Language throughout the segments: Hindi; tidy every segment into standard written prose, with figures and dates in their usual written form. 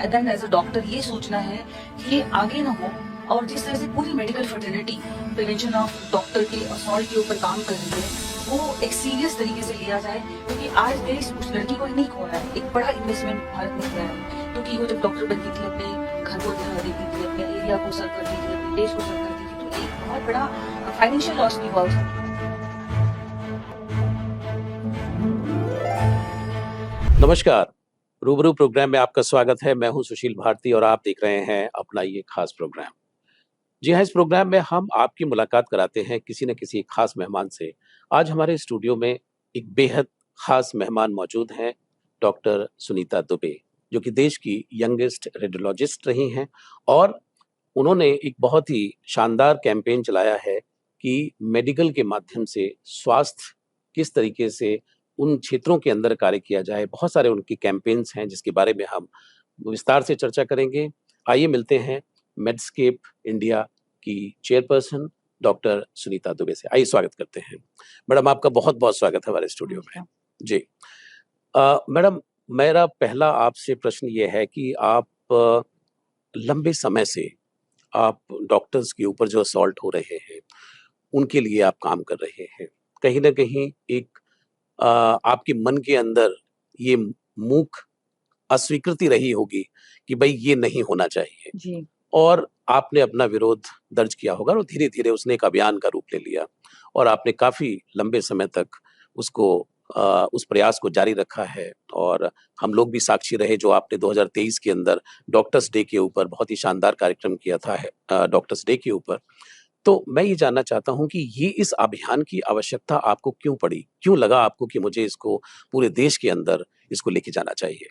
देन एज अ डॉक्टर ये सोचना है कि ये आगे ना हो, और जिस तरह से पूरी medical fertility prevention of doctor के असॉल्ट के ऊपर काम कर रही है वो एक सीरियस तरीके से लिया जाए, क्योंकि आज देश उस लड़की को नहीं खो रहा है। एक बड़ा इन्वेस्टमेंट भारत ने किया है, क्योंकि वो जब डॉक्टर बनती थी अपने घर को देखती थी, अपने एरिया को सर्व करती थी, अपने देश को सर्व करती थी, तो एक बहुत बड़ा फाइनेंशियल लॉस भी हुआ उसको। नमस्कार, रूबरू प्रोग्राम में आपका स्वागत है। मैं हूं सुशील भारती और आप देख रहे हैं अपना ये खास प्रोग्राम। जी हाँ, इस प्रोग्राम में हम आपकी मुलाकात कराते हैं किसी न किसी खास मेहमान से। आज हमारे स्टूडियो में एक बेहद खास मेहमान मौजूद हैं, डॉक्टर सुनीता दुबे, जो कि देश की यंगेस्ट रेडियोलॉजिस्ट रही हैं और उन्होंने एक बहुत ही शानदार कैंपेन चलाया है कि मेडिकल के माध्यम से स्वास्थ्य किस तरीके से उन क्षेत्रों के अंदर कार्य किया जाए। बहुत सारे उनकी कैंपेन्स हैं जिसके बारे में हम विस्तार से चर्चा करेंगे। आइए मिलते हैं मेडस्केप इंडिया की चेयरपर्सन डॉक्टर सुनीता दुबे से। आइए स्वागत करते हैं। मैडम, आपका बहुत-बहुत स्वागत है हमारे स्टूडियो में। जी। मैडम, मेरा पहला आपसे प्रश्न ये है कि आप लंबे समय से आप डॉक्टर्स के ऊपर जो असॉल्ट हो रहे हैं, उनके लिए आप काम कर रहे हैं। कहीं न कहीं एक आपके मन के अंदर ये मूक अस्वीकृति रही होगी कि भई ये नहीं होना चाहिए जी। और आपने अपना विरोध दर्ज किया होगा और धीरे-धीरे उसने एक अभियान का रूप ले लिया और आपने काफ़ी लंबे समय तक उसको उस प्रयास को जारी रखा है और हम लोग भी साक्षी रहे जो आपने 2023 के अंदर डॉक्टर्स डे के ऊपर बहुत ही शानदार कार्यक्रम किया था डॉक्टर्स डे के ऊपर। तो मैं ये जानना चाहता हूँ कि ये इस अभियान की आवश्यकता आपको क्यों पड़ी? क्यों लगा आपको कि मुझे इसको पूरे देश के अंदर इसको लेके जाना चाहिए?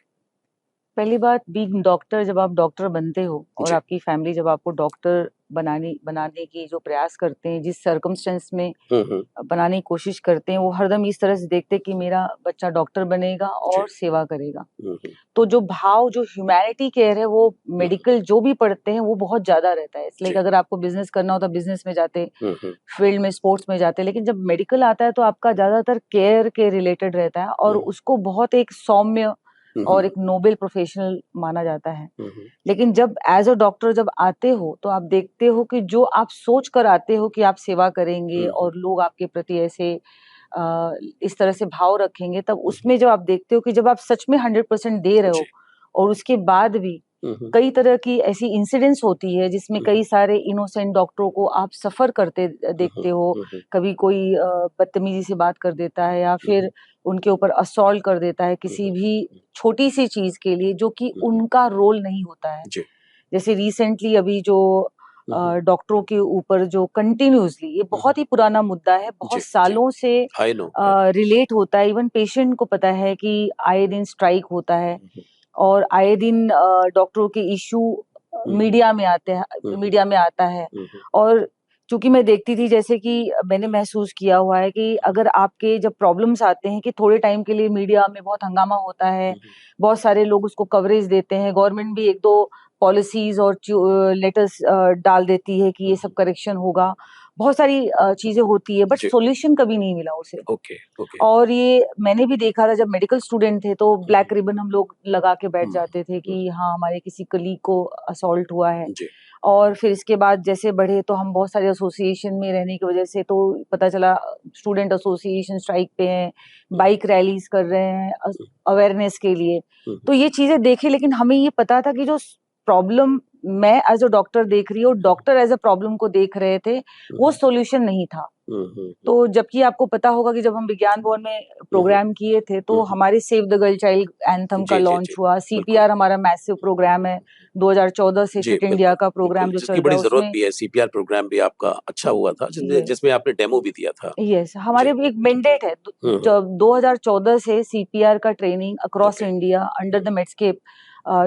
पहली बात, बीइंग डॉक्टर, जब आप डॉक्टर बनते हो और जी। आपकी फैमिली जब आपको डॉक्टर बनाने की जो प्रयास करते हैं, जिस सर्कमस्टेंस में हुँ। बनाने की कोशिश करते हैं, वो हरदम इस तरह से देखते हैं कि मेरा बच्चा डॉक्टर बनेगा जी। और सेवा करेगा। हुँ। तो जो भाव, जो ह्यूमैनिटी केयर है, वो हुँ। मेडिकल जो भी पढ़ते हैं वो बहुत ज़्यादा रहता है। इसलिए जी। अगर आपको बिज़नेस करना हो तो बिज़नेस में जाते, हुँ। फील्ड में, स्पोर्ट्स में जाते, लेकिन जब मेडिकल आता है तो आपका ज़्यादातर केयर के रिलेटेड रहता है और हुँ। उसको बहुत एक सौम्य और हुँ। एक नोबेल प्रोफेशनल माना जाता है। हुँ। लेकिन जब एज़ अ डॉक्टर जब आते हो, तो आप देखते हो कि जो आप सोच कर आते हो कि आप सेवा करेंगे हुँ। और लोग आपके प्रति ऐसे इस तरह से भाव रखेंगे, तब उसमें जब आप देखते हो कि जब आप सच में 100% दे रहे जी। हो और उसके बाद भी हुँ। कई तरह की ऐसी इंसिडेंट्स होती है जिसमें हुँ। कई सारे इनोसेंट डॉक्टरों को आप सफ़र करते हुँ। देखते हो। हुँ। कभी कोई बदतमीज़ी से बात कर देता है या हुँ। फिर उनके ऊपर असॉल्ट कर देता है किसी भी छोटी-सी चीज़ के लिए, जो कि हुँ। उनका रोल नहीं होता है। जी। जैसे रिसेंटली अभी जो हुँ। डॉक्टरों के ऊपर जो कंटिन्यूअसली, ये हुँ। बहुत ही पुराना मुद्दा है, जी, बहुत जी। सालों से I know, I know. Relate होता है। इवन पेशेंट को पता है कि आए दिन स्ट्राइक होता है हुँ। और आए दिन डॉक्टरों के इश्यू हुँ। मीडिया में आते हैं, हुँ। मीडिया में आता है। हुँ। और चूँकि मैं देखती थी, जैसे कि मैंने महसूस किया हुआ है कि अगर आपके जब प्रॉब्लम्स आते हैं कि थोड़े टाइम के लिए मीडिया में बहुत हंगामा होता है, हुँ। बहुत सारे लोग उसको कवरेज देते हैं, गवर्नमेंट भी 1-2 पॉलिसीज़ और लेटर्स डाल देती है कि ये सब करेक्शन होगा। बहुत सारी चीज़ें होती है, बट जी। सॉल्यूशन कभी नहीं मिला उसे। Okay, okay. और ये मैंने भी देखा था, जब मेडिकल स्टूडेंट थे तो हुँ। ब्लैक रिबन हम लोग लगा के बैठ हुँ। जाते थे हुँ। कि हाँ, हमारे किसी कलीग को असॉल्ट हुआ है। जी। और फिर इसके बाद जैसे बढ़े तो हम बहुत सारे एसोसिएशन में रहने की वजह से तो पता चला स्टूडेंट एसोसिएशन स्ट्राइक पे हैं, हुँ। बाइक रैलीज़ कर रहे हैं अवेयरनेस के लिए। हुँ। तो ये चीज़ें देखी, लेकिन हमें ये पता था कि जो प्रॉब्लम मैं एज़ अ डॉक्टर देख रही हूँ, डॉक्टर एज़ अ प्रॉब्लम को देख रहे थे, वो सॉल्यूशन नहीं था। हुँ। तो जबकि आपको पता होगा कि जब हम विज्ञान भवन में हुँ। प्रोग्राम किए थे, तो हुँ। हमारे save the girl child anthem का जी, जी, लॉन्च जी। हुआ। बिल्कुल। सीपीआर हमारा मैसिव प्रोग्राम है, 2014 से जी, फिट इंडिया बिल्कुल, का बिल्कुल, प्रोग्राम जो जिसकी चल रहा बड़ी है ज़रूरत उसमें। भी है। सीपीआर प्रोग्राम भी आपका अच्छा हुआ था, जिसमें यस, जिसमें आपने डेमो भी दिया था। यस, जी। हमारे भी एक मैंडेट है। हुँ। जब 2014 से सीपीआर का training across okay. India under the Medscape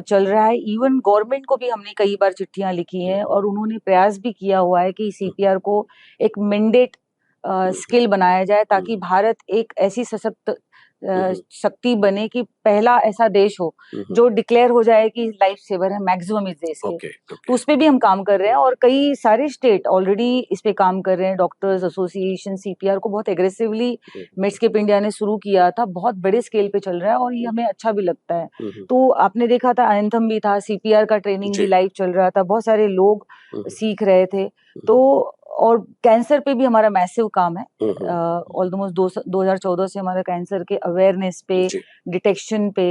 चल रहा है। इवन गवर्नमेंट को भी हमने कई बार चिट्ठियाँ लिखी हैं और उन्होंने प्रयास भी किया हुआ है कि सीपीआर को एक मैंडेट स्किल बनाया जाए, ताकि भारत एक ऐसी सशक्त शक्ति बने कि पहला ऐसा देश हो जो डिक्लेयर हो जाए कि लाइफ सेवर है मैक्सिमम इस देश के। तो उस पे भी हम काम कर रहे हैं और कई सारे स्टेट ऑलरेडी इस पे काम कर रहे हैं। डॉक्टर्स एसोसिएशन सीपीआर को बहुत एग्रेसिवली मेड्सकेप इंडिया ने शुरू किया था, बहुत बड़े स्केल पे चल रहा है और ये हमें अच्छा भी लगता है। तो आपने देखा था एंथम भी था, सीपीआर का ट्रेनिंग भी लाइव चल रहा था, बहुत सारे लोग सीख रहे थे। तो और कैंसर पे भी हमारा मैसिव काम है। ऑलमोस्ट 2014 से हमारा कैंसर के अवेयरनेस पे, डिटेक्शन पे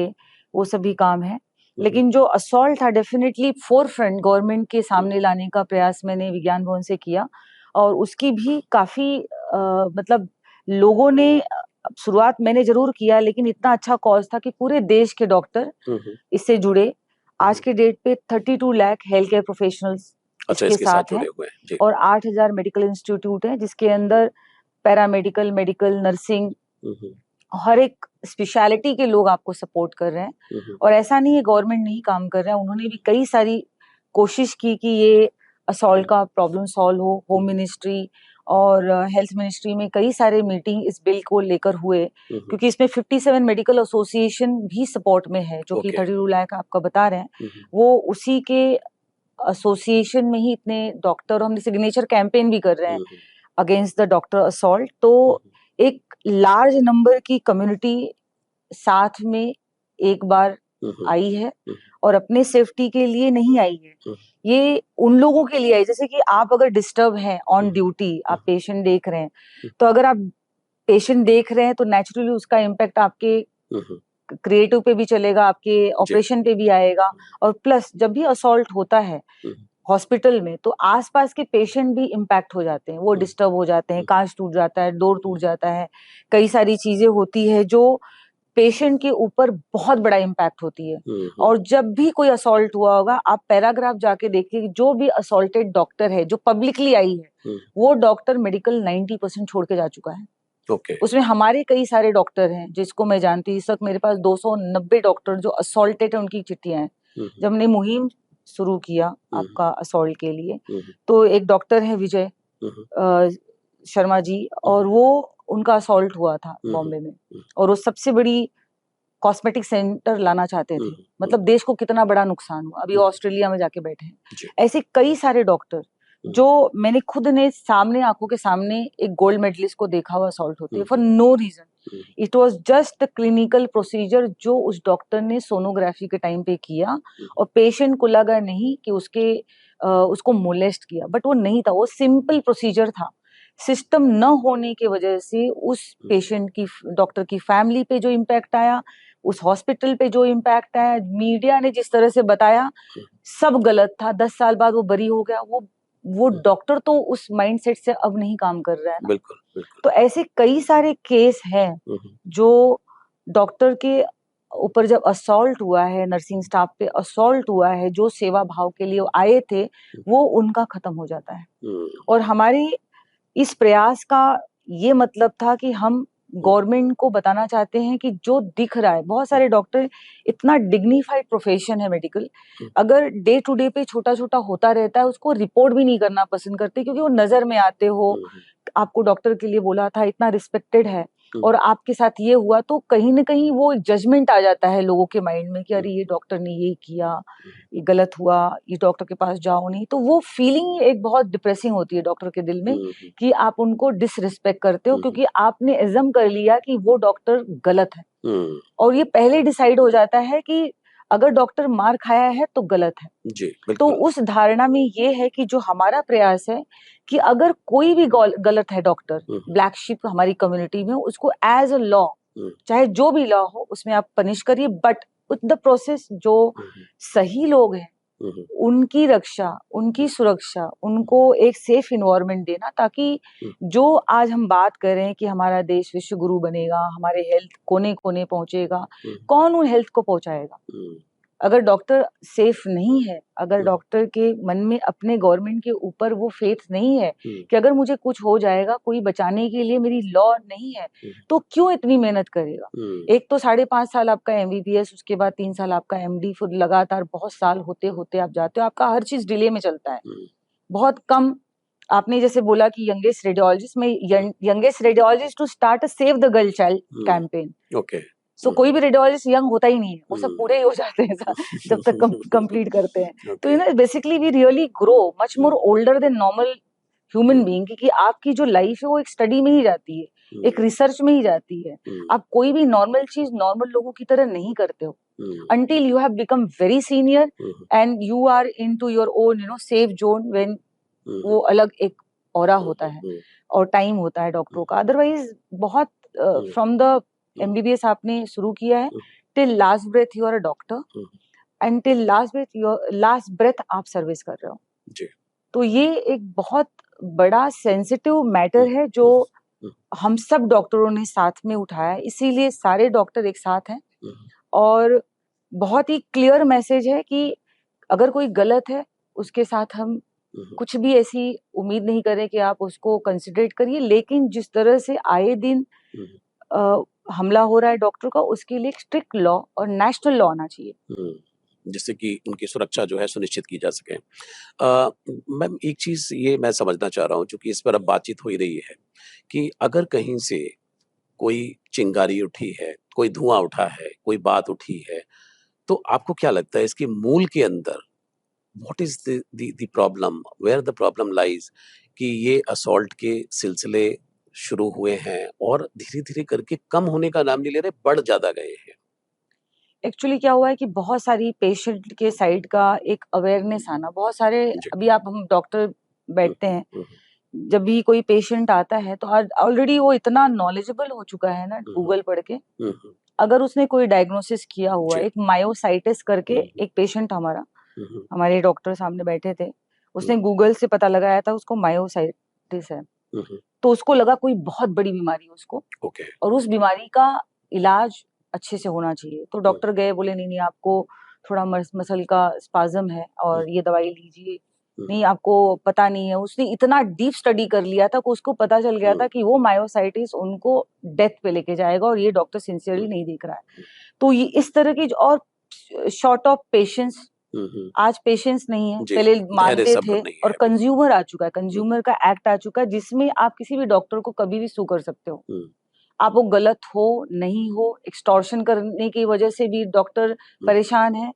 वो सभी काम है। लेकिन जो असॉल्ट था डेफिनेटली फोरफ्रंट गवर्नमेंट के सामने लाने का प्रयास मैंने विज्ञान भवन से किया और उसकी भी काफी मतलब लोगों ने शुरुआत मैंने जरूर किया, लेकिन इतना अच्छा कॉज था कि पूरे देश के डॉक्टर इससे जुड़े। आज के डेट पे 32 लाख हेल्थ केयर प्रोफेशनल्स इसके साथ हैं और 8,000 मेडिकल इंस्टीट्यूट हैं जिसके अंदर पैरामेडिकल, मेडिकल, नर्सिंग, हर एक स्पेशलिटी के लोग आपको सपोर्ट कर रहे हैं। और ऐसा नहीं है गवर्नमेंट नहीं काम कर रहा है, उन्होंने भी कई सारी कोशिश की कि ये असॉल्ट का प्रॉब्लम सॉल्व हो। होम मिनिस्ट्री और हेल्थ मिनिस्ट्री में कई सारे मीटिंग इस बिल को लेकर हुए, क्योंकि इसमें 57 मेडिकल एसोसिएशन भी सपोर्ट में है, जो कि 32 लाख आपका बता रहे हैं, वो उसी के एसोसिएशन में ही इतने डॉक्टर, हम सिग्नेचर कैंपेन भी कर रहे हैं अगेंस्ट द डॉक्टर असॉल्ट। तो एक लार्ज नंबर की कम्युनिटी साथ में एक बार आई है और अपने सेफ्टी के लिए नहीं आई है, ये उन लोगों के लिए आई। जैसे कि आप अगर डिस्टर्ब हैं ऑन ड्यूटी, आप पेशेंट देख रहे हैं, तो अगर आप पेशेंट देख रहे हैं तो नेचुरली उसका इम्पैक्ट आपके क्रिएटिव पे भी चलेगा, आपके ऑपरेशन पे भी आएगा। और प्लस जब भी असॉल्ट होता है हॉस्पिटल में तो आसपास के पेशेंट भी इम्पैक्ट हो जाते हैं, वो डिस्टर्ब हो जाते हैं, कांच टूट जाता है, डोर टूट जाता है, कई सारी चीजें होती है जो पेशेंट के ऊपर बहुत बड़ा इम्पैक्ट होती है। और जब भी कोई असॉल्ट हुआ होगा, आप पैराग्राफ जाके देखिए, जो भी असॉल्टेड डॉक्टर है जो पब्लिकली आई है, वो डॉक्टर मेडिकल 90% छोड़ के जा चुका है। उसमें हमारे कई सारे डॉक्टर हैं जिसको मैं जानती हूँ। इस वक्त मेरे पास 290 डॉक्टर जो असॉल्टेड है, उनकी चिट्ठियां हैं। जब हमने मुहिम शुरू किया आपका असॉल्ट के लिए, तो एक डॉक्टर है विजय शर्मा जी, और वो उनका असॉल्ट हुआ था बॉम्बे में, और वो सबसे बड़ी कॉस्मेटिक सेंटर लाना चाहते थे। मतलब देश को कितना बड़ा नुकसान हुआ, अभी ऑस्ट्रेलिया में जाके बैठे हैं। ऐसे कई सारे डॉक्टर जो मैंने खुद ने सामने आंखों के सामने एक गोल्ड मेडलिस्ट को देखा हुआ असॉल्ट होती है for no reason. It was just clinical procedure जो उस डॉक्टर ने सोनोग्राफी के टाइम पे किया, और पेशेंट को लगा नहीं कि उसको मोलेस्ट किया, बट वो नहीं था, वो सिंपल प्रोसीजर था। सिस्टम न होने की वजह से उस पेशेंट की, डॉक्टर की फैमिली पे जो इम्पैक्ट आया, उस हॉस्पिटल पे जो इम्पैक्ट आया, मीडिया ने जिस तरह से बताया, सब गलत था। 10 साल बाद वो बरी हो गया। वो डॉक्टर तो उस माइंडसेट से अब नहीं काम कर रहा है ना। बिल्कुल, बिल्कुल। तो ऐसे कई सारे केस हैं जो डॉक्टर के ऊपर जब असॉल्ट हुआ है, नर्सिंग स्टाफ पे असॉल्ट हुआ है, जो सेवा भाव के लिए आए थे, वो उनका खत्म हो जाता है। और हमारे इस प्रयास का ये मतलब था कि हम गवर्नमेंट को बताना चाहते हैं कि जो दिख रहा है, बहुत सारे डॉक्टर, इतना डिग्निफाइड प्रोफेशन है मेडिकल, अगर डे टू डे पे छोटा छोटा होता रहता है, उसको रिपोर्ट भी नहीं करना पसंद करते, क्योंकि वो नजर में आते हो। आपको डॉक्टर के लिए बोला था, इतना रिस्पेक्टेड है, और आपके साथ ये हुआ, तो कहीं ना कहीं वो जजमेंट आ जाता है लोगों के माइंड में कि अरे ये डॉक्टर ने ये किया, ये गलत हुआ, ये डॉक्टर के पास जाओ नहीं। तो वो फीलिंग एक बहुत डिप्रेसिंग होती है डॉक्टर के दिल में कि आप उनको डिसरिस्पेक्ट करते हो, क्योंकि आपने एजम कर लिया कि वो डॉक्टर गलत है। और ये पहले डिसाइड हो जाता है कि अगर डॉक्टर मार खाया है तो गलत है जी। तो उस धारणा में ये है कि जो हमारा प्रयास है कि अगर कोई भी गलत है डॉक्टर, ब्लैक शिप हमारी कम्युनिटी में, उसको एज अ लॉ, चाहे जो भी लॉ हो, उसमें आप पनिश करिए, बट विद द प्रोसेस जो सही लोग हैं उनकी रक्षा, उनकी सुरक्षा, उनको एक सेफ इन्वायरमेंट देना, ताकि जो आज हम बात कर रहे हैं कि हमारा देश विश्व गुरु बनेगा, हमारे हेल्थ कोने कोने पहुंचेगा, कौन उन हेल्थ को पहुंचाएगा? अगर डॉक्टर सेफ नहीं है, अगर डॉक्टर के मन में अपने गवर्नमेंट के ऊपर वो फेथ नहीं है कि अगर मुझे कुछ हो जाएगा, कोई बचाने के लिए मेरी लॉ नहीं है, तो क्यों इतनी मेहनत करेगा? एक तो 5.5 साल आपका MBBS, उसके बाद 3 साल आपका MD, फिर लगातार बहुत साल होते होते आप जाते हो, आपका हर चीज डिले में चलता है। बहुत कम आपने जैसे बोला कि यंगेस्ट रेडियोलॉजिस्ट में youngest radiologist to start a save the girl child campaign. Okay. So कोई भी रेडियोलॉजिस्ट यंग होता ही नहीं है, वो सब पूरे ही हो जाते हैं जब तक कंप्लीट करते हैं। तो basically we really grow much more older than normal human being, क्योंकि आपकी जो लाइफ है वो एक स्टडी में ही जाती है, एक रिसर्च में ही जाती है। आप कोई भी नॉर्मल चीज नॉर्मल लोगों की तरह नहीं करते हो until you have become very senior and you are into your own safe zone when वो अलग एक ऑरा होता है और टाइम होता है डॉक्टरों का। अदरवाइज बहुत फ्रॉम द एमबीबीएस आपने शुरू किया है till last breath you are a doctor and till last breath आप सर्विस कर रहे हो। तो ये एक बहुत बड़ा सेंसिटिव मैटर है जो हम सब डॉक्टरों ने साथ में उठाया, इसीलिए सारे डॉक्टर एक साथ हैं और बहुत ही क्लियर मैसेज है कि अगर कोई गलत है उसके साथ हम कुछ भी ऐसी उम्मीद नहीं करें कि आप उसको कंसिडरेट करिए, लेकिन जिस तरह से आए दिन हमला हो रहा है डॉक्टर का, उसके लिए स्ट्रिक्ट लॉ और नेशनल लॉ आना चाहिए जिससे कि उनकी सुरक्षा जो है सुनिश्चित की जा सके। मैम एक चीज ये मैं समझना चाह रहा हूँ, चूंकि इस पर अब बातचीत हो ही रही है कि अगर कहीं से कोई चिंगारी उठी है, कोई धुआं उठा है, कोई बात उठी है, तो आपको क्या लगता है इसके मूल के अंदर what is the problem, where the problem lies, कि ये असॉल्ट के सिलसिले शुरू हुए हैं और धीरे धीरे करके कम होने का नाम नहीं ले रहे, बढ़ ज्यादा गए हैं। एक्चुअली क्या हुआ है कि बहुत सारी पेशेंट के साइड का एक अवेयरनेस आना, बहुत सारे अभी आप हम डॉक्टर बैठते हैं, जब भी कोई पेशेंट आता है तो ऑलरेडी वो इतना नॉलेजेबल हो चुका है ना गूगल पढ़ के, अगर उसने कोई डायग्नोसिस किया हुआ है, एक मायोसाइटिस करके एक पेशेंट हमारे डॉक्टर सामने बैठे थे, उसने गूगल से पता लगाया था उसको मायोसाइटिस है, तो उसको लगा कोई बहुत बड़ी बीमारी है उसको और उस बीमारी का इलाज अच्छे से होना चाहिए। तो डॉक्टर गए, बोले नहीं आपको थोड़ा मसल का स्पाज्म है और ये दवाई लीजिए, नहीं आपको पता नहीं है। उसने इतना डीप स्टडी कर लिया था कि उसको पता चल गया था कि वो मायोसाइटिस उनको डेथ पे लेके जाएगा और ये डॉक्टर सिंसियरली नहीं देख रहा है। तो ये इस तरह की और शॉर्ट ऑफ पेशेंस, आज पेशेंस नहीं है, पहले मानते थे और कंज्यूमर आ चुका है, कंज्यूमर का एक्ट आ चुका है जिसमें आप किसी भी डॉक्टर को कभी भी सू कर सकते हो, आप वो गलत हो नहीं हो। एक्सटॉर्शन करने की वजह से भी डॉक्टर परेशान है,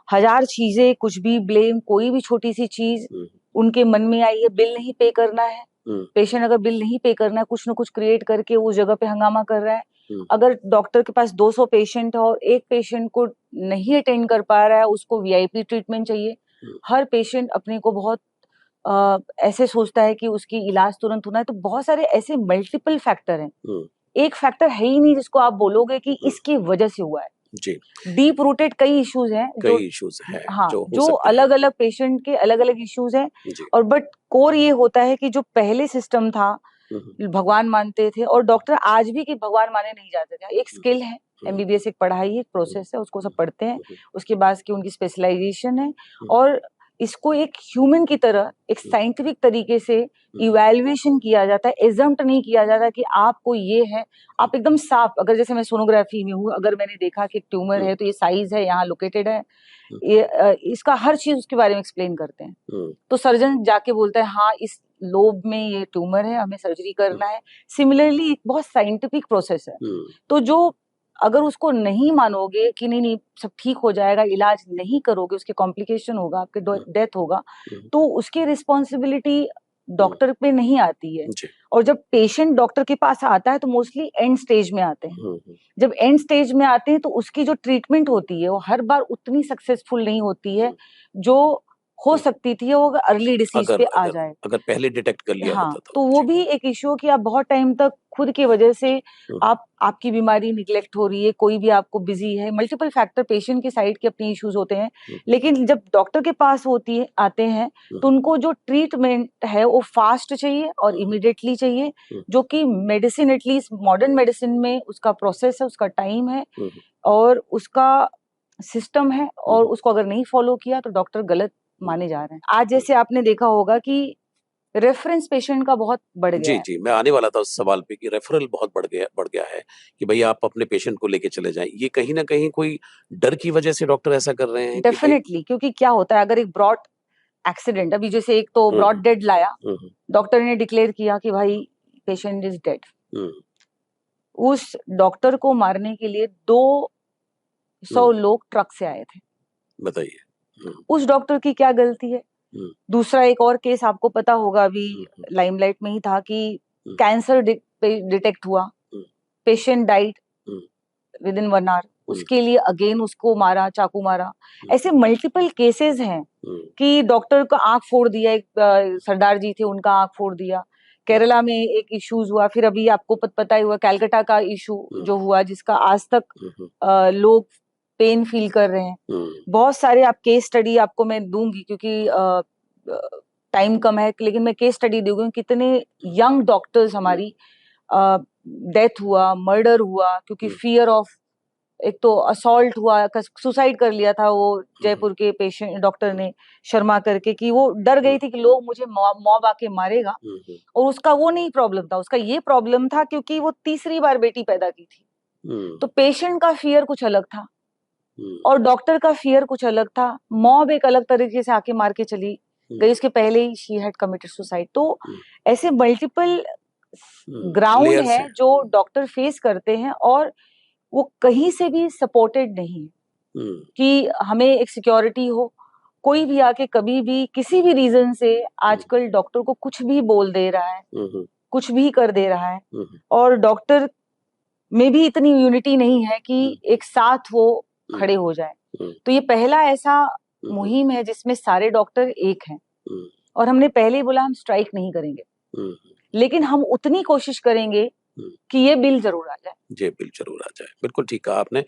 हजार चीजें, कुछ भी ब्लेम, कोई भी छोटी सी चीज उनके मन में आई है, बिल नहीं पे करना है, पेशेंट अगर बिल नहीं पे करना है कुछ ना कुछ क्रिएट करके उस जगह पे हंगामा कर रहा है। अगर डॉक्टर के पास 200 पेशेंट है और एक पेशेंट को नहीं अटेंड कर पा रहा है, उसको वीआईपी ट्रीटमेंट चाहिए, हर पेशेंट अपने को बहुत ऐसे सोचता है कि उसकी इलाज तुरंत होना है। तो बहुत सारे ऐसे मल्टीपल फैक्टर हैं, एक फैक्टर है ही नहीं जिसको आप बोलोगे कि इसकी वजह से हुआ है। जी, डीप रूटेड कई इश्यूज हैं, कई इश्यूज हैं, हाँ, जो अलग अलग पेशेंट के अलग अलग इश्यूज हैं, और बट कोर ये होता है कि जो पहले सिस्टम था, भगवान मानते थे, और डॉक्टर आज भी कि भगवान माने नहीं जाते थे, एक स्किल है, एमबीबीएस एक पढ़ाई है, एक प्रोसेस है, उसको सब पढ़ते हैं, उसके बाद की उनकी स्पेशलाइजेशन है, और इसको एक ह्यूमन की तरह एक साइंटिफिक तरीके से इवैल्यूएशन किया जाता है, एजम्प्ट नहीं किया जाता कि आपको ये है, आप एकदम साफ, अगर जैसे मैं सोनोग्राफी में हूँ, अगर मैंने देखा कि ट्यूमर है तो ये साइज है, यहाँ लोकेटेड है, ये इसका हर चीज उसके बारे में एक्सप्लेन करते हैं, तो सर्जन जाके बोलता है हाँ इस लोब में ये ट्यूमर है, हमें सर्जरी करना है। सिमिलरली एक बहुत साइंटिफिक प्रोसेस है, तो जो अगर उसको नहीं मानोगे कि नहीं सब ठीक हो जाएगा, इलाज नहीं करोगे, उसके कॉम्प्लिकेशन होगा, आपके डेथ होगा, तो उसकी रिस्पॉन्सिबिलिटी डॉक्टर पे नहीं आती है। और जब पेशेंट डॉक्टर के पास आता है तो मोस्टली एंड स्टेज में आते हैं, जब एंड स्टेज में आते हैं तो उसकी जो ट्रीटमेंट होती है वो हर बार उतनी सक्सेसफुल नहीं होती है जो हो सकती थी, वो अर्ली डिसीज पे आ जाए, अगर पहले डिटेक्ट कर लिया होता तो वो भी एक इश्यू कि आप बहुत टाइम तक खुद की वजह से आपकी बीमारी निगलेक्ट हो रही है, कोई भी आपको बिजी है, मल्टीपल फैक्टर, पेशेंट की साइड के अपने इश्यूज होते हैं, लेकिन जब डॉक्टर के पास आते हैं तो उनको जो ट्रीटमेंट है वो फास्ट चाहिए और इमीडिएटली चाहिए, जो कि मेडिसिन, एटलीस्ट मॉडर्न मेडिसिन में उसका प्रोसेस है, उसका टाइम है और उसका सिस्टम है, और उसको अगर नहीं फॉलो किया तो डॉक्टर गलत माने जा रहे हैं। आज जैसे आपने देखा होगा कि रेफरेंस पेशेंट का बहुत बढ़ गया है। जी, मैं आने वाला था उस सवाल पे कि रेफरल बहुत बढ़ गया है कि भाई आप अपने पेशेंट को लेके चले जाएं। ये कहीं ना कहीं कोई डर की वजह से डॉक्टर ऐसा कर रहे हैं? डेफिनेटली, क्योंकि क्या होता है, अगर एक ब्रॉड एक्सीडेंट, अभी जैसे एक तो ब्रॉड डेड लाया, डॉक्टर ने डिक्लेयर किया कि भाई पेशेंट इज डेड, उस डॉक्टर को मारने के लिए 200 लोग ट्रक से आए थे। बताइए। उस डॉक्टर की क्या गलती है? दूसरा एक और केस आपको पता होगा, अभी लाइमलाइट में ही था कि कैंसर डिटेक्ट हुआ, patient died within 1 hour, उसके लिए अगेन उसको मारा, चाकू मारा। ऐसे मल्टीपल केसेस हैं कि डॉक्टर का आंख फोड़ दिया, एक सरदार जी थे उनका आंख फोड़ दिया। केरला में एक इश्यूज हुआ, फिर अभी आपको पता ही हुआ कैलकाटा का इशू जो हुआ, जिसका आज तक लोग पेन फील कर रहे हैं। बहुत सारे आप केस स्टडी आपको मैं दूंगी, क्योंकि टाइम कम है, लेकिन मैं केस स्टडी दूंगी कितने यंग डॉक्टर्स हमारी डेथ हुआ, मर्डर हुआ, क्योंकि फियर ऑफ, एक तो असॉल्ट हुआ, सुसाइड कर लिया था वो जयपुर के पेशेंट डॉक्टर ने, शर्मा करके, कि वो डर गई थी कि लोग मुझे मॉब आके मारेगा, और उसका वो नहीं प्रॉब्लम था, उसका ये प्रॉब्लम था क्योंकि वो तीसरी बार बेटी पैदा की थी। तो पेशेंट का फियर कुछ अलग था और डॉक्टर का फियर कुछ अलग था। मॉब एक अलग तरीके से आके मार के चली गई, उसके पहले ही शी हैड कमिटेड सुसाइड। तो ऐसे मल्टीपल ग्राउंड है जो डॉक्टर फेस करते हैं, और वो कहीं से भी सपोर्टेड नहीं कि हमें एक सिक्योरिटी हो। कोई भी आके कभी भी किसी भी रीजन से आजकल डॉक्टर को कुछ भी बोल दे रहा है, कुछ भी कर दे रहा है, और डॉक्टर में भी इतनी यूनिटी नहीं है कि एक साथ वो खड़े हो जाए। तो ये पहला ऐसा मुहिम है जिसमें सारे डॉक्टर एक हैं, और हमने पहले ही बोला हम स्ट्राइक नहीं करेंगे, लेकिन हम उतनी कोशिश करेंगे कि ये बिल जरूर आ जाए। ये बिल जरूर आ जाए, बिल्कुल ठीक कहा आपने।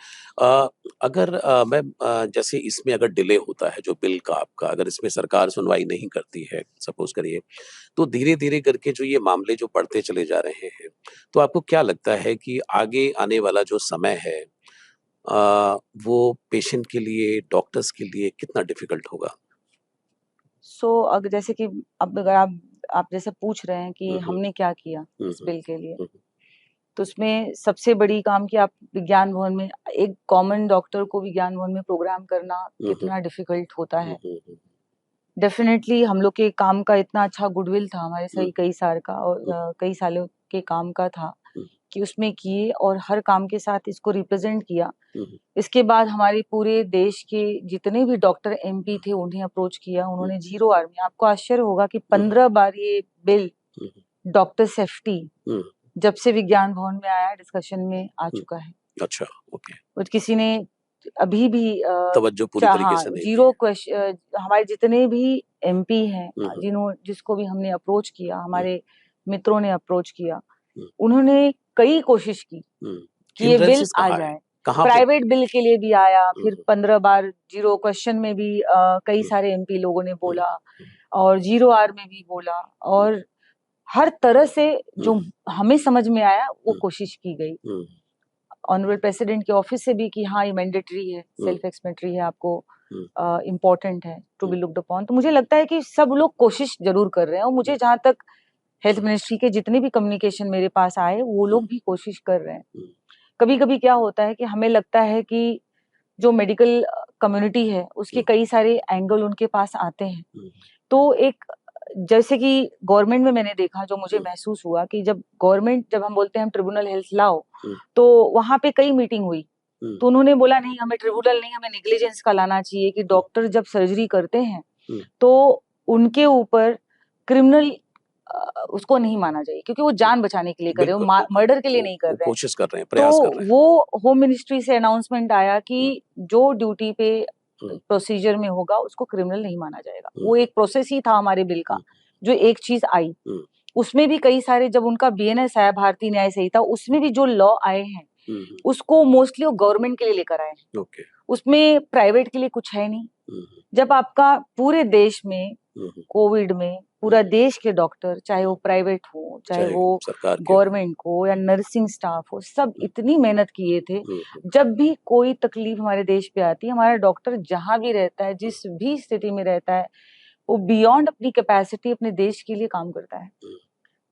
अगर मैम जैसे इसमें अगर डिले होता है जो बिल का आपका, अगर इसमें सरकार सुनवाई नहीं करती है, सपोज करिए, तो धीरे धीरे करके जो ये मामले जो बढ़ते चले जा रहे हैं, तो आपको क्या लगता है कि आगे आने वाला जो समय है वो पेशेंट के लिए, डॉक्टर्स के लिए कितना डिफिकल्ट होगा? अगर जैसे कि अब अगर आप जैसे पूछ रहे हैं कि हमने क्या किया इस बिल के लिए, तो उसमें सबसे बड़ी काम कि आप विज्ञान भवन में एक कॉमन डॉक्टर को विज्ञान भवन में प्रोग्राम करना कितना डिफिकल्ट होता है। डेफिनेटली हम लोग के काम का इतना अच्छा गुडविल था हमारे सही कई साल का, और कई सालों के काम का था कि उसमें किए और हर काम के साथ इसको रिप्रेजेंट किया। इसके बाद हमारे पूरे देश के जितने भी डॉक्टर एमपी थे उन्हें अप्रोच किया, उन्होंने 0 आवर में, आपको आश्चर्य होगा कि 15 बार ये बिल डॉक्टर सेफ्टी जब से विज्ञान भवन में आया डिस्कशन में आ चुका है। अच्छा, ओके। और किसी ने अभी भी तवज्जो पूरी तरीके से नहीं 0 क्वेश्चन, हमारे जितने भी एमपी हैं जिसको भी हमने अप्रोच किया, हमारे मित्रों ने अप्रोच किया, उन्होंने कई कोशिश की कि ये बिल आ जाए। प्राइवेट बिल के लिए भी आया, फिर 15 बार 0 क्वेश्चन में भी कई सारे एमपी लोगों ने बोला, और 0 आवर में भी बोला, और हर तरह से जो हमें समझ में आया वो कोशिश की गई। ऑनरेबल प्रेसिडेंट के ऑफिस से भी कि हाँ ये मैंडेटरी है, सेल्फ एक्सप्लेनेटरी है, आपको इम्पोर्टेंट है टू बी लुक्ड अपॉन। तो मुझे लगता है कि सब लोग कोशिश जरूर कर रहे हैं, और मुझे जहां तक हेल्थ मिनिस्ट्री के जितने भी कम्युनिकेशन मेरे पास आए, वो लोग भी कोशिश कर रहे हैं। कभी कभी क्या होता है कि हमें लगता है कि जो मेडिकल कम्युनिटी है उसके कई सारे एंगल उनके पास आते हैं। तो एक जैसे कि गवर्नमेंट में मैंने देखा, जो मुझे महसूस हुआ कि जब हम बोलते हैं हम ट्रिब्यूनल हेल्थ लाओ, तो वहां पे कई मीटिंग हुई, तो उन्होंने बोला नहीं हमें ट्रिब्यूनल नहीं, हमें नेग्लिजेंस का लाना चाहिए कि डॉक्टर जब सर्जरी करते हैं तो उनके ऊपर क्रिमिनल उसको नहीं माना चाहिए, क्योंकि वो जान बचाने के लिए कर रहे हो, मर्डर के लिए नहीं कर रहे हैं, कोशिश कर रहे हैं, प्रयास कर रहे हैं। वो होम मिनिस्ट्री से अनाउंसमेंट आया कि जो ड्यूटी पे प्रोसीजर में होगा उसको क्रिमिनल नहीं माना जाएगा। वो एक प्रोसेस ही था हमारे बिल का, जो एक चीज आई उसमें भी कई सारे, जब उनका बीएनएस आया भारतीय न्याय संहिता, उसमें भी जो लॉ आए हैं उसको मोस्टली वो गवर्नमेंट के लिए लेकर आए हैं, उसमें प्राइवेट के लिए कुछ है नहीं। जब आपका पूरे देश में कोविड में पूरा देश के डॉक्टर, चाहे वो प्राइवेट हो चाहे वो गवर्नमेंट को या नर्सिंग स्टाफ हो, सब इतनी मेहनत किए थे। जब भी कोई तकलीफ हमारे देश पे आती है, हमारा डॉक्टर जहां भी रहता है, जिस भी स्थिति में रहता है, वो बियॉन्ड अपनी कैपेसिटी अपने देश के लिए काम करता है।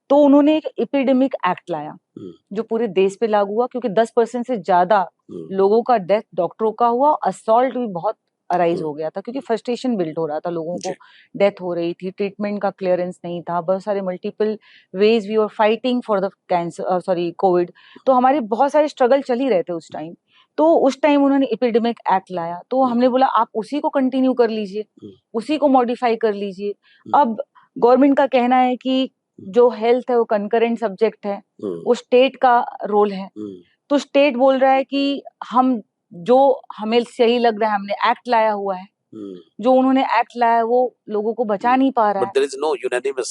तो उन्होंने एक एपिडेमिक एक्ट लाया जो पूरे देश पे लागू हुआ, क्योंकि 10% से ज्यादा लोगों का डेथ डॉक्टरों का हुआ, असॉल्ट भी बहुत अराइज हो गया था, क्योंकि फ्रस्ट्रेशन बिल्ड हो रहा था, लोगों को डेथ हो रही थी, ट्रीटमेंट का क्लियरेंस नहीं था, बहुत सारे multiple ways we were fighting for the cancer, sorry COVID. तो हमारे बहुत सारे स्ट्रगल चल ही रहे थे उस टाइम। तो उस टाइम उन्होंने एपिडेमिक एक्ट लाया, तो हमने बोला आप उसी को कंटिन्यू कर लीजिए, उसी को मॉडिफाई कर लीजिए। अब गवर्नमेंट का कहना है कि जो हेल्थ है वो कंकरेंट सब्जेक्ट है, वो स्टेट का रोल है। तो स्टेट बोल रहा है कि हम जो हमें सही लग रहा है, हमने एक्ट लाया हुआ है, जो उन्होंने एक्ट लाया है वो लोगों को बचा नहीं पा रहा है।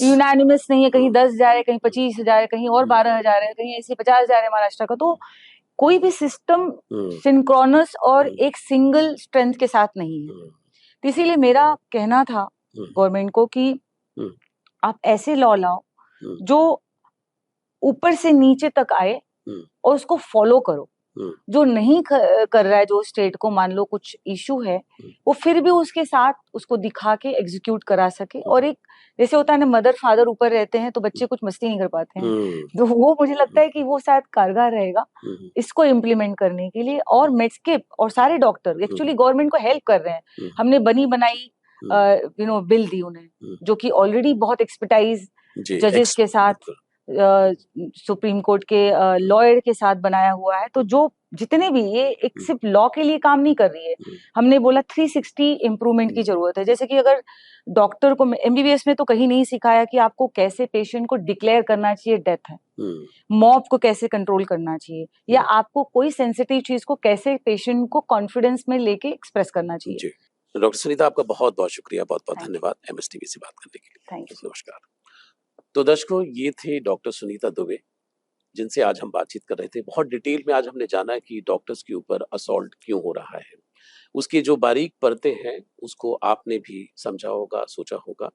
यूनानिमस नहीं है, कहीं 10 जा रहे, कहीं 25 जा रहे, कहीं और 12 जा रहे हैं, कहीं ऐसे 50 जा रहे हैं महाराष्ट्र का। तो कोई भी सिस्टम सिंक्रोनस और एक सिंगल स्ट्रेंथ के साथ नहीं है। तो इसीलिए मेरा कहना था गवर्नमेंट को कि आप ऐसे लॉ लाओ जो ऊपर से नीचे तक आए और उसको फॉलो करो। जो नहीं कर रहा है, जो स्टेट को मान लो कुछ इशू है, वो फिर भी उसके साथ उसको दिखा के एग्जीक्यूट करा सके। और एक जैसे होता है ना, मदर फादर ऊपर रहते हैं तो बच्चे कुछ मस्ती नहीं कर पाते हैं, तो वो मुझे लगता है कि वो शायद कारगर रहेगा इसको इम्प्लीमेंट करने के लिए। और मेडस्केप और सारे डॉक्टर एक्चुअली गवर्नमेंट को हेल्प कर रहे हैं। हमने बनी बनाई बिल दी उन्हें, जो कि ऑलरेडी बहुत एक्सपर्टाइज जजेस के साथ, सुप्रीम कोर्ट के लॉयर के साथ बनाया हुआ है। तो जो जितने भी, ये एक सिर्फ लॉ के लिए काम नहीं कर रही है, हमने बोला 360 इम्प्रूवमेंट की जरूरत है। जैसे कि अगर डॉक्टर को एमबीबीएस में तो कहीं नहीं सिखाया कि आपको कैसे पेशेंट को डिक्लेयर करना चाहिए डेथ है, मॉब को कैसे कंट्रोल करना चाहिए, या आपको कोई सेंसिटिव चीज को कैसे पेशेंट को कॉन्फिडेंस में लेके एक्सप्रेस करना चाहिए। डॉक्टर सुनीता, आपका बहुत बहुत शुक्रिया, बहुत बहुत धन्यवाद एमएसटीवी से बात करने के लिए। Thank you. नमस्कार। तो दर्शकों, ये थे डॉक्टर सुनीता दुबे, जिनसे आज हम बातचीत कर रहे थे। बहुत डिटेल में आज हमने जाना कि डॉक्टर्स के ऊपर असॉल्ट क्यों हो रहा है, उसकी जो बारीक परतें हैं उसको आपने भी समझा होगा, सोचा होगा।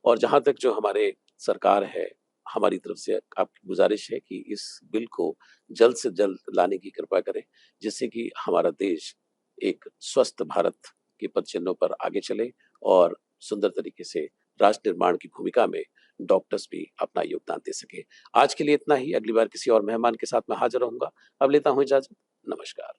और जहां तक जो हमारे सरकार है, हमारी तरफ से आपकी गुजारिश है कि इस बिल को जल्द से जल्द लाने की कृपा करें, जिससे कि हमारा देश एक स्वस्थ भारत के पद चिन्हों पर आगे चले और सुंदर तरीके से राष्ट्र निर्माण की भूमिका में डॉक्टर्स भी अपना योगदान दे सके। आज के लिए इतना ही। अगली बार किसी और मेहमान के साथ मैं हाजिर रहूंगा। अब लेता हूं इजाजत। नमस्कार।